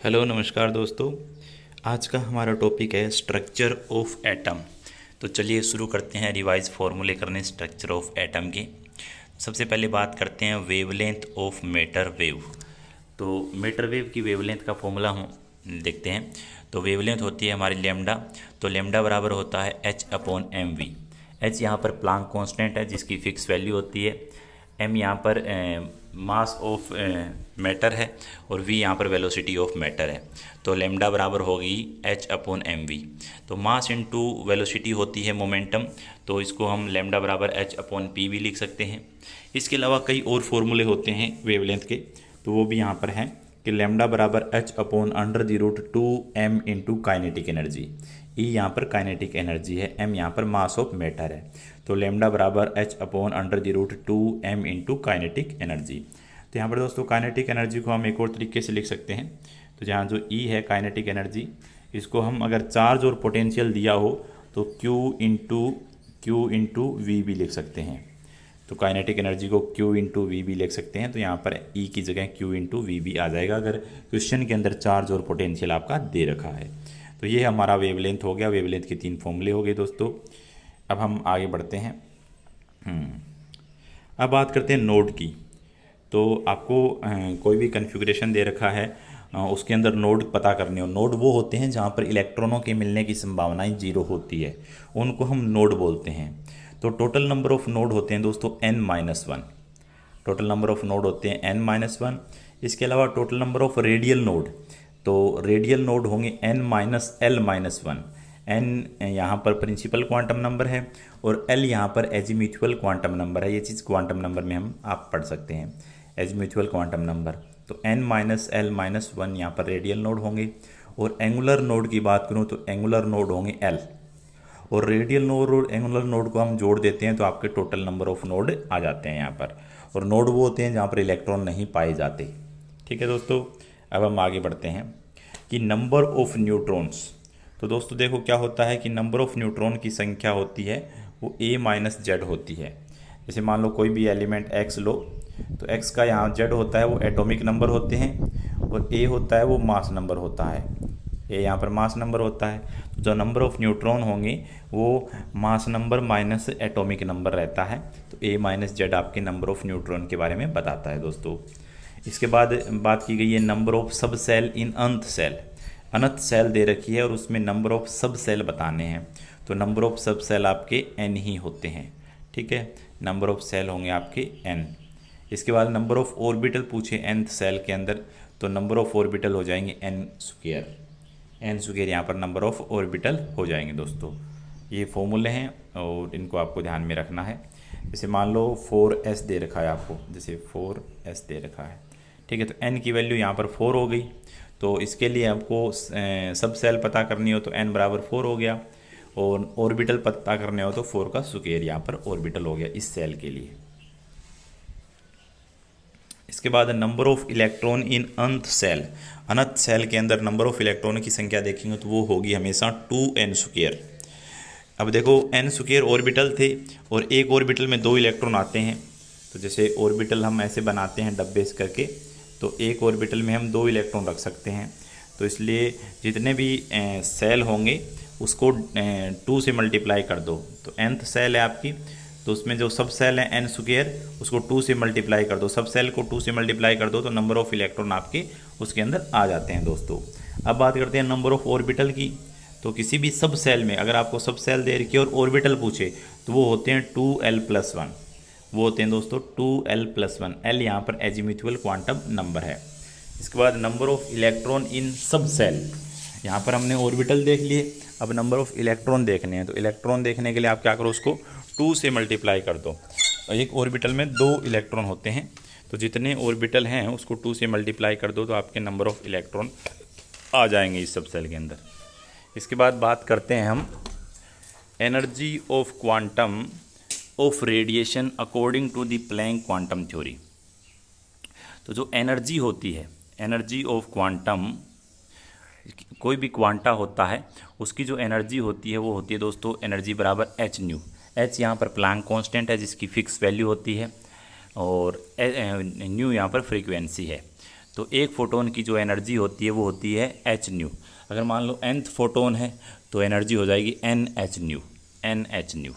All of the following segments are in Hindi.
हेलो नमस्कार दोस्तों। आज का हमारा टॉपिक है स्ट्रक्चर ऑफ एटम। तो चलिए शुरू करते हैं रिवाइज फॉर्मूले करने स्ट्रक्चर ऑफ एटम के। सबसे पहले बात करते हैं वेवलेंथ ऑफ मैटर वेव। तो मैटर वेव की वेवलेंथ का फॉर्मूला हम देखते हैं। तो वेवलेंथ होती है हमारी लेमडा। तो लेमडा बराबर होता है h/mv। h यहाँ पर प्लांक कांस्टेंट है जिसकी फिक्स वैल्यू होती है। m यहाँ पर मास ऑफ मैटर है और v यहाँ पर वेलोसिटी ऑफ मैटर है। तो लेमडा बराबर होगी h/mv। तो मास इनटू वेलोसिटी होती है मोमेंटम। तो इसको हम लेमडा बराबर h/p भी लिख सकते हैं। इसके अलावा कई और फॉर्मूले होते हैं वेवलेंथ के, तो वो भी यहाँ पर हैं कि लेमडा बराबर h/√2m इंटू काइनेटिक एनर्जी। ई यहाँ पर काइनेटिक एनर्जी है, m यहाँ पर मास ऑफ मैटर है। तो लेमडा बराबर h/√2m इंटू काइनेटिक एनर्जी। तो यहाँ पर दोस्तों काइनेटिक एनर्जी को हम एक और तरीके से लिख सकते हैं। तो जहाँ जो ई है काइनेटिक एनर्जी, इसको हम अगर चार्ज और पोटेंशियल दिया हो तो Q इंटू वी भी लिख सकते हैं। तो काइनेटिक एनर्जी को Q इंटू वी भी लिख सकते हैं। तो यहाँ पर E की जगह Q इंटू वी भी आ जाएगा अगर क्वेश्चन के अंदर चार्ज और पोटेंशियल आपका दे रखा है। तो ये हमारा वेवलेंथ हो गया। वेवलेंथ के 3 फॉर्मूले हो गए दोस्तों। अब हम आगे बढ़ते हैं। अब बात करते हैं नोड की। तो आपको कोई भी कन्फिग्रेशन दे रखा है, उसके अंदर नोड पता करने हो। नोड वो होते हैं जहाँ पर इलेक्ट्रॉनों के मिलने की संभावनाएं 0 होती है, उनको हम नोड बोलते हैं। तो टोटल नंबर ऑफ नोड होते हैं दोस्तों n-1। Total number of node होते हैं n-1। इसके अलावा total number of radial node, तो रेडियल नोड होंगे n-l-1। n यहाँ पर प्रिंसिपल क्वांटम नंबर है और l यहाँ पर एजीम्यूचुअल क्वांटम नंबर है। ये चीज़ क्वांटम नंबर में हम आप पढ़ सकते हैं, एजीम्यूचुअल क्वांटम नंबर। तो n-l-1 यहाँ पर रेडियल नोड होंगे। और एंगुलर नोड की बात करूँ तो एंगुलर नोड होंगे l। और रेडियल नोड और एंगुलर नोड को हम जोड़ देते हैं तो आपके टोटल नंबर ऑफ नोड आ जाते हैं यहाँ पर। और नोड वो होते हैं जहाँ पर इलेक्ट्रॉन नहीं पाए जाते। ठीक है दोस्तों, अब हम आगे बढ़ते हैं कि नंबर ऑफ न्यूट्रॉन्स। तो दोस्तों देखो क्या होता है कि नंबर ऑफ न्यूट्रॉन की संख्या होती है वो a-z होती है। जैसे मान लो कोई भी एलिमेंट x लो, तो x का यहाँ z होता है वो एटॉमिक नंबर होते हैं और a होता है वो मास नंबर होता है। a यहाँ पर मास नंबर होता है। तो जो नंबर ऑफ न्यूट्रॉन होंगे वो mass number minus atomic number रहता है। तो a-z आपके नंबर ऑफ न्यूट्रॉन के बारे में बताता है दोस्तों। इसके बाद बात की गई है नंबर ऑफ सब सेल इन अनंत सेल। अनंत सेल दे रखी है और उसमें नंबर ऑफ सब सेल बताने हैं। तो नंबर ऑफ सब सेल आपके n ही होते हैं। ठीक है, नंबर ऑफ सेल होंगे आपके n। इसके बाद नंबर ऑफ ऑर्बिटल पूछे nth सेल के अंदर, तो नंबर ऑफ ऑर्बिटल हो जाएंगे n² यहाँ पर नंबर ऑफ ऑर्बिटल हो जाएंगे दोस्तों। ये फॉर्मूले हैं और इनको आपको ध्यान में रखना है। जैसे मान लो 4s दे रखा है आपको, जैसे 4s दे रखा है। ठीक है, तो n की वैल्यू यहाँ पर 4 हो गई। तो इसके लिए आपको सब सेल पता करनी हो तो n बराबर 4 हो गया और ऑर्बिटल पता करने हो तो 4 का स्क्वायर यहाँ पर ऑर्बिटल हो गया इस सेल के लिए। इसके बाद number of electron in nth shell. Nth shell के अंदर नंबर ऑफ इलेक्ट्रॉन की संख्या देखेंगे तो वो होगी हमेशा 2n²। अब देखो n² ऑर्बिटल थे और एक ऑर्बिटल में 2 इलेक्ट्रॉन आते हैं। तो जैसे ऑर्बिटल हम ऐसे बनाते हैं डब्बे से करके, तो एक ऑर्बिटल में हम 2 इलेक्ट्रॉन रख सकते हैं। तो इसलिए जितने भी सेल होंगे उसको 2 से मल्टीप्लाई कर दो। तो nth सेल है आपकी, तो उसमें जो सब सेल है n² उसको 2 से मल्टीप्लाई कर दो। सब सेल को 2 से मल्टीप्लाई कर दो तो नंबर ऑफ इलेक्ट्रॉन आपके उसके अंदर आ जाते हैं दोस्तों। अब बात करते हैं नंबर ऑफ ऑर्बिटल की। तो किसी भी सब सेल में अगर आपको सब सेल दे रखी है और ऑर्बिटल पूछे तो वो होते हैं 2l+1। वो होते हैं दोस्तों 2l+1। l यहाँ पर एजीम्यूचुअल क्वांटम नंबर है। इसके बाद नंबर ऑफ इलेक्ट्रॉन इन सब सेल। यहाँ पर हमने ऑर्बिटल देख लिए, अब नंबर ऑफ इलेक्ट्रॉन देखने हैं। तो इलेक्ट्रॉन देखने के लिए आप क्या करो, उसको 2 से मल्टीप्लाई कर दो। एक ऑर्बिटल में 2 इलेक्ट्रॉन होते हैं, तो जितने ऑर्बिटल हैं उसको 2 से मल्टीप्लाई कर दो तो आपके नंबर ऑफ इलेक्ट्रॉन आ जाएंगे इस सब सेल के अंदर। इसके बाद बात करते हैं हम energy of quantum of radiation according to the Planck quantum theory. तो जो एनर्जी होती है, एनर्जी ऑफ क्वांटम, कोई भी क्वांटा होता है उसकी जो एनर्जी होती है वो होती है दोस्तों एनर्जी बराबर h²। h यहाँ पर प्लैंक कांस्टेंट है जिसकी फिक्स वैल्यू होती है और न्यू यहाँ पर फ्रीक्वेंसी है। तो एक फोटोन की जो एनर्जी होती है वो होती है एच न्यू। अगर मान लो nth फोटोन है तो एनर्जी हो जाएगी n h nu, n h nu.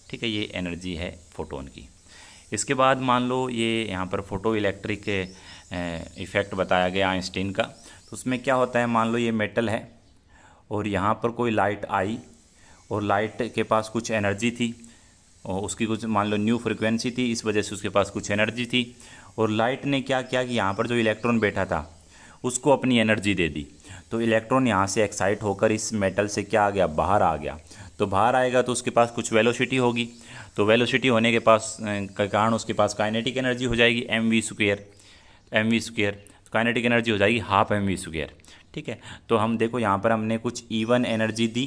ठीक है, ये एनर्जी है फोटोन की। इसके बाद मान लो ये यहाँ पर फोटो इलेक्ट्रिक इफ़ेक्ट बताया गया आइंस्टीन का। तो उसमें क्या होता है, मान लो ये मेटल है और यहाँ पर कोई लाइट आई और लाइट के पास कुछ एनर्जी थी और उसकी कुछ मान लो न्यू फ्रिक्वेंसी थी, इस वजह से उसके पास कुछ एनर्जी थी। और लाइट ने क्या किया कि यहाँ पर जो इलेक्ट्रॉन बैठा था उसको अपनी एनर्जी दे दी। तो इलेक्ट्रॉन यहाँ से एक्साइट होकर इस मेटल से क्या आ गया, बाहर आ गया। तो बाहर आएगा तो उसके पास कुछ वेलोसिटी होगी। तो वेलोसिटी होने के कारण उसके पास काइनेटिक एनर्जी हो जाएगी mv²। काइनेटिक एनर्जी हो जाएगी ½ mv²। ठीक है, तो हम देखो यहाँ पर हमने कुछ E1 एनर्जी दी।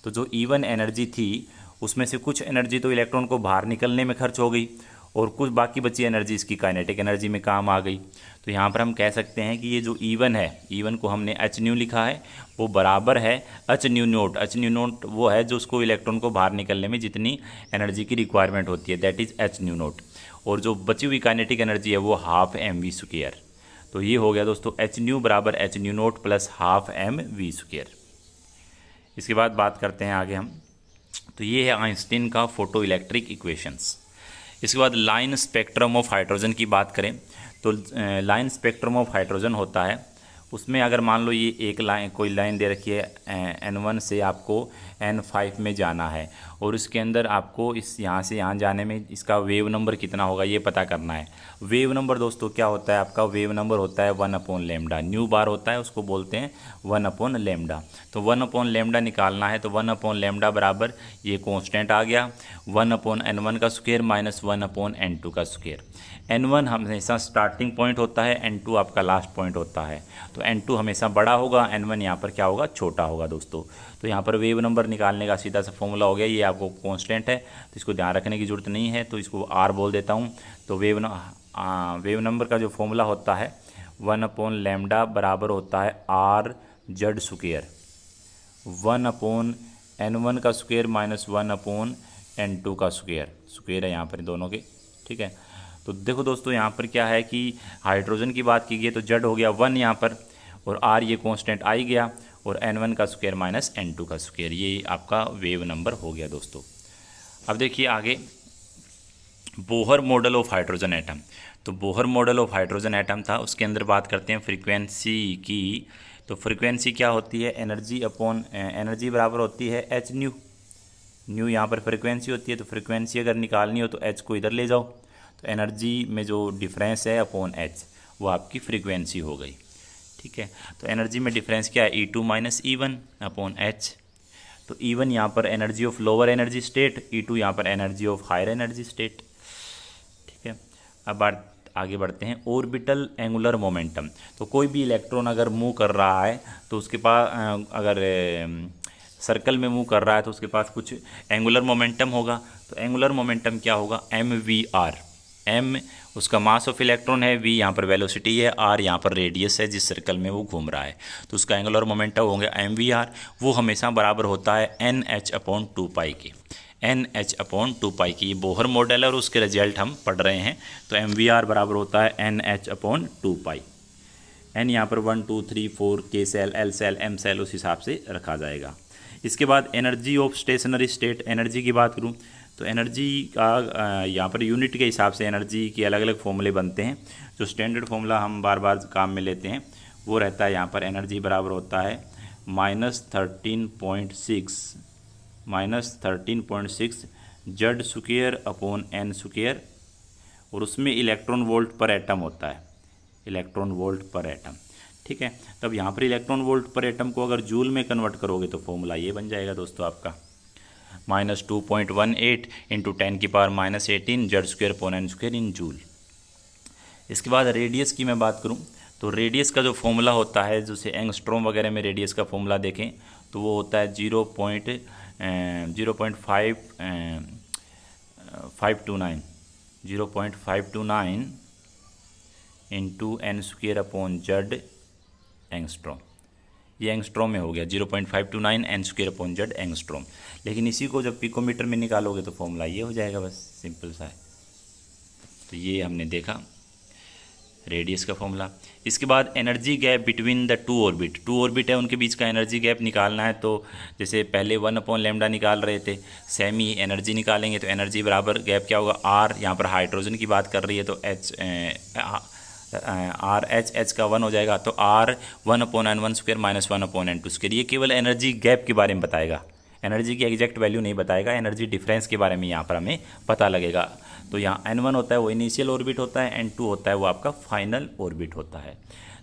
तो जो E1 एनर्जी थी उसमें से कुछ एनर्जी तो इलेक्ट्रॉन को बाहर निकलने में खर्च हो गई और कुछ बाकी बची एनर्जी इसकी काइनेटिक एनर्जी में काम आ गई। तो यहाँ पर हम कह सकते हैं कि ये जो E1 है, E1 को हमने एच न्यू लिखा है, वो बराबर है H new note. H new note वो है जो उसको इलेक्ट्रॉन को बाहर निकलने में जितनी एनर्जी की रिक्वायरमेंट होती है, that is H new note. और जो बची हुई काइनेटिक एनर्जी है वो ½ mv²। तो ये हो गया दोस्तों एच न्यू बराबर H new note plus ½ mv²। इसके बाद बात करते हैं आगे हम। तो ये है आइंस्टीन का फोटो इलेक्ट्रिक इक्वेशंस। इसके बाद लाइन स्पेक्ट्रम ऑफ हाइड्रोजन की बात करें तो लाइन स्पेक्ट्रम ऑफ हाइड्रोजन होता है, उसमें अगर मान लो ये एक लाइन, कोई लाइन दे रखी है N1 से आपको N5 में जाना है और इसके अंदर आपको इस यहाँ से यहाँ जाने में इसका वेव नंबर कितना होगा ये पता करना है। वेव नंबर दोस्तों क्या होता है, आपका वेव नंबर होता है 1/λ। न्यू बार होता है, उसको बोलते हैं 1/λ। तो 1/λ निकालना है तो 1/λ बराबर ये कॉन्स्टेंट आ गया 1/N1 का स्क्वायर माइनस 1/N2 का स्क्वायर। N1 हमेशा स्टार्टिंग पॉइंट होता है, N2 आपका लास्ट पॉइंट होता है। तो N2 हमेशा बड़ा होगा, N1 यहाँ पर क्या होगा, छोटा होगा दोस्तों। तो यहाँ पर वेव नंबर निकालने का सीधा सा फॉर्मूला हो गया, ये आपको कांस्टेंट है तो इसको ध्यान रखने की ज़रूरत नहीं है, तो इसको R बोल देता हूँ। तो वेव नंबर का जो फॉर्मूला होता है 1/λ बराबर होता है R/Z²। 1/N1 का स्क्वायर माइनस 1/N2 का स्क्वायर है यहाँ पर दोनों के। ठीक है, तो देखो दोस्तों यहाँ पर क्या है कि हाइड्रोजन की बात की गई तो Z हो गया 1 यहाँ पर और R ये कांस्टेंट आ ही गया और N1 का स्क्वायर माइनस N2 का स्क्वायर, ये आपका वेव नंबर हो गया दोस्तों। अब देखिए आगे Bohr model of hydrogen atom. तो Bohr model of hydrogen atom था, उसके अंदर बात करते हैं फ्रीक्वेंसी की। तो फ्रीक्वेंसी क्या होती है, एनर्जी अपॉन एनर्जी बराबर होती है एच न्यू। न्यू यहाँ पर फ्रीक्वेंसी होती है, तो फ्रीक्वेंसी अगर निकालनी हो तो एच को इधर ले जाओ, तो एनर्जी में जो डिफरेंस है अपॉन एच वो आपकी फ्रीक्वेंसी हो गई। ठीक है, तो एनर्जी में डिफरेंस क्या है, E2 minus E1 upon H. तो E1 यहाँ पर energy of lower energy state, E2 यहाँ पर energy of higher energy state. ठीक है, अब आगे बढ़ते हैं ऑर्बिटल एंगुलर मोमेंटम। तो कोई भी इलेक्ट्रॉन अगर मूव कर रहा है तो उसके पास अगर सर्कल में मूव कर रहा है तो उसके पास कुछ एंगुलर मोमेंटम होगा। तो एंगुलर मोमेंटम क्या होगा, mvr। m उसका मास ऑफ इलेक्ट्रॉन है, v यहाँ पर वेलोसिटी है, r यहाँ पर रेडियस है जिस सर्कल में वो घूम रहा है। तो उसका एंगुलर मोमेंटम होंगे mvr, वो हमेशा बराबर होता है nh/2π के। nh/2π की बोहर मॉडल और उसके रिजल्ट हम पढ़ रहे हैं। तो mvr बराबर होता है nh/2π। n यहाँ पर 1 2 3 4 k shell, l shell, m shell उस हिसाब से रखा जाएगा। इसके बाद energy of stationary state, energy की बात करूँ तो एनर्जी का यहाँ पर यूनिट के हिसाब से एनर्जी के अलग अलग फॉर्मूले बनते हैं। जो स्टैंडर्ड फॉर्मूला हम बार बार काम में लेते हैं वो रहता है यहाँ पर एनर्जी बराबर होता है -13.6 Z² अपॉन N², और उसमें इलेक्ट्रॉन वोल्ट पर एटम होता है, इलेक्ट्रॉन वोल्ट पर एटम। ठीक है, तब यहाँ पर इलेक्ट्रॉन वोल्ट पर एटम को अगर जूल में कन्वर्ट करोगे तो फॉर्मूला ये बन जाएगा दोस्तों आपका -2.18 into 10⁻⁻18 Z² upon N² in joule. इसके बाद रेडियस की मैं बात करूँ तो रेडियस का जो फॉर्मूला होता है, जैसे एंगस्ट्रॉम वगैरह में रेडियस का फॉर्मूला देखें तो वो होता है 0.529 into N² upon Z angstrom. ये एंगस्ट्रॉम में हो गया 0.529 N² अपॉन Z एंगस्ट्रॉम। लेकिन इसी को जब पिकोमीटर में निकालोगे तो फॉर्मूला ये हो जाएगा, बस सिंपल सा है। तो ये हमने देखा रेडियस का फॉर्मूला। इसके बाद energy gap between the two orbit है, उनके बीच का एनर्जी गैप निकालना है। तो जैसे पहले 1/λ निकाल रहे थे, सेम ही एनर्जी निकालेंगे। तो एनर्जी बराबर गैप क्या होगा, आर, यहाँ पर हाइड्रोजन की बात कर रही है तो आर एच का 1 हो जाएगा। तो आर 1/n1² - 1/n2²। ये केवल एनर्जी गैप के बारे में बताएगा, एनर्जी की एग्जैक्ट वैल्यू नहीं बताएगा, एनर्जी डिफरेंस के बारे में यहाँ पर हमें पता लगेगा। तो यहाँ n1 होता है वो इनिशियल ऑर्बिट होता है, n2 होता है वो आपका फाइनल ऑर्बिट होता है।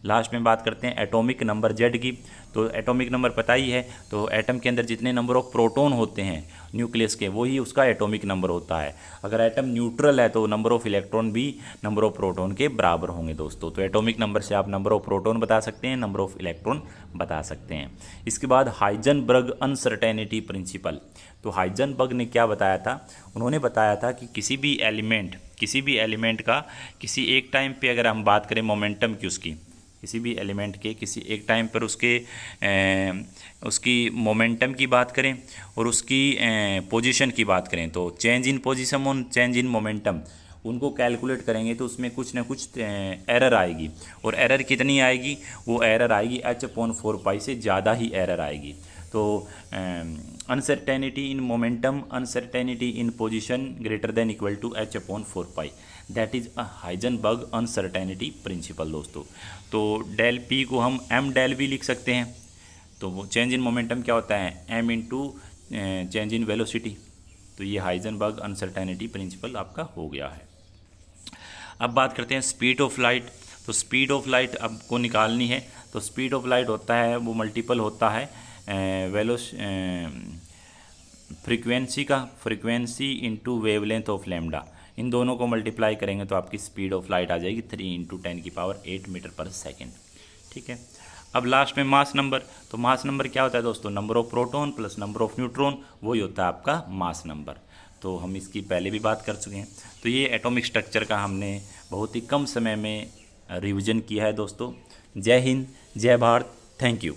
लास्ट में बात करते हैं एटॉमिक नंबर जेड की। तो एटॉमिक नंबर पता ही है, तो एटम के अंदर जितने नंबर ऑफ प्रोटॉन होते हैं न्यूक्लियस के, वही उसका एटॉमिक नंबर होता है। अगर एटम न्यूट्रल है तो नंबर ऑफ इलेक्ट्रॉन भी नंबर ऑफ प्रोटॉन के बराबर होंगे दोस्तों। तो एटॉमिक नंबर से आप नंबर ऑफ प्रोटॉन बता सकते हैं, नंबर ऑफ इलेक्ट्रॉन बता सकते हैं। इसके बाद हाइजेनबर्ग अनसर्टेनिटी प्रिंसिपल। तो हाइजेनबर्ग ने क्या बताया था, उन्होंने बताया था कि किसी भी एलिमेंट का किसी एक टाइम पे अगर हम बात करें मोमेंटम की, उसकी किसी भी एलिमेंट के किसी एक टाइम पर उसकी मोमेंटम की बात करें और उसकी पोजीशन की बात करें, तो चेंज इन पोजीशन और चेंज इन मोमेंटम उनको कैलकुलेट करेंगे तो उसमें कुछ ना कुछ एरर आएगी। और एरर कितनी आएगी, वो एरर आएगी h/4π से ज़्यादा ही एरर आएगी। तो uncertainty in momentum, uncertainty in position greater than equal to h/4π, that is a Heisenberg uncertainty principle दोस्तों। तो डेल पी को हम m डेल भी लिख सकते हैं। तो वो चेंज इन मोमेंटम क्या होता है, m into change in velocity. तो ये हाइजेनबर्ग अनसर्टेनिटी प्रिंसिपल आपका हो गया है। अब बात करते हैं स्पीड ऑफ लाइट। तो स्पीड ऑफ लाइट आपको निकालनी है। तो स्पीड ऑफ लाइट होता है वो मल्टीपल होता है frequency into wavelength of lambda. इन दोनों को मल्टीप्लाई करेंगे तो आपकी स्पीड ऑफ लाइट आ जाएगी 3 × 10⁸ मीटर/सेकेंड। ठीक है। अब लास्ट में मास नंबर। तो मास नंबर क्या होता है दोस्तों, number of proton plus number of neutron, वही होता है आपका मास नंबर। तो हम इसकी पहले भी बात कर चुके हैं। तो ये एटॉमिक स्ट्रक्चर का हमने बहुत ही कम समय में रिवीजन किया है दोस्तों। जय हिंद, जय भारत, थैंक यू।